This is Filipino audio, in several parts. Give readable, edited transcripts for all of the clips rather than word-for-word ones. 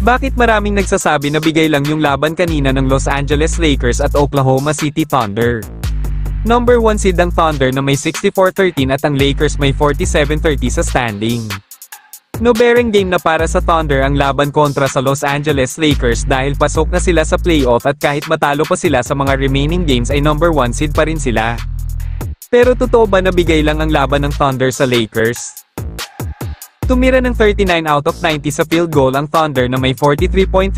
Bakit maraming nagsasabi na bigay lang yung laban kanina ng Los Angeles Lakers at Oklahoma City Thunder? Number 1 seed ang Thunder na may 64-13 at ang Lakers may 47-30 sa standing. No bearing game na para sa Thunder ang laban kontra sa Los Angeles Lakers dahil pasok na sila sa playoff at kahit matalo pa sila sa mga remaining games ay number 1 seed pa rin sila. Pero totoo ba na bigay lang ang laban ng Thunder sa Lakers? Tumira ng 39 out of 90 sa field goal ang Thunder na may 43.3%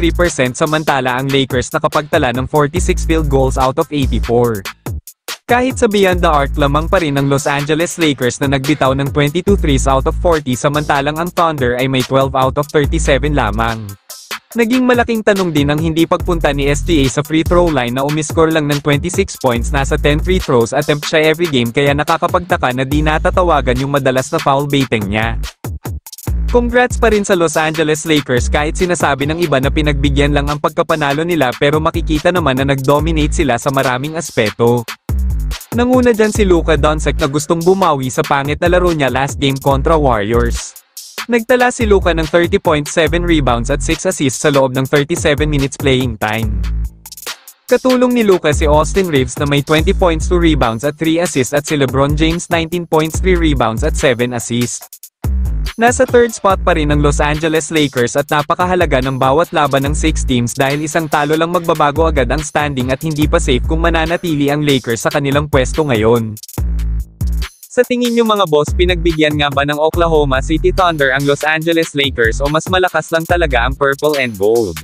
samantala ang Lakers nakapagtala ng 46 field goals out of 84. Kahit sa beyond the arc lamang pa rin ang Los Angeles Lakers na nagbitaw ng 22 threes out of 40 samantalang ang Thunder ay may 12 out of 37 lamang. Naging malaking tanong din ang hindi pagpunta ni SGA sa free throw line na umiscore lang ng 26 points nasa 10 free throws attempt siya every game kaya nakakapagtaka na di natatawagan yung madalas na foul baiting niya. Congrats pa rin sa Los Angeles Lakers kahit sinasabi ng iba na pinagbigyan lang ang pagkapanalo nila pero makikita naman na nag-dominate sila sa maraming aspeto. Nanguna dyan si Luka Doncic na gustong bumawi sa pangit na laro niya last game kontra Warriors. Nagtala si Luka ng 30.7 rebounds at 6 assists sa loob ng 37 minutes playing time. Katulong ni Luka si Austin Reeves na may 20 points 2 rebounds at 3 assists at si LeBron James 19 points 3 rebounds at 7 assists. Nasa third spot pa rin ang Los Angeles Lakers at napakahalaga ng bawat laban ng 6 teams dahil isang talo lang magbabago agad ang standing at hindi pa safe kung mananatili ang Lakers sa kanilang pwesto ngayon. Sa tingin nyo mga boss, pinagbigyan nga ba ng Oklahoma City Thunder ang Los Angeles Lakers o mas malakas lang talaga ang purple and gold?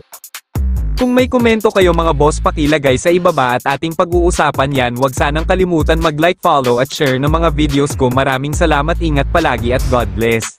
Kung may komento kayo mga boss pakilagay sa ibaba at ating pag-uusapan yan, wag sanang kalimutan mag-like, follow at share ng mga videos ko. Maraming salamat, ingat palagi at God bless.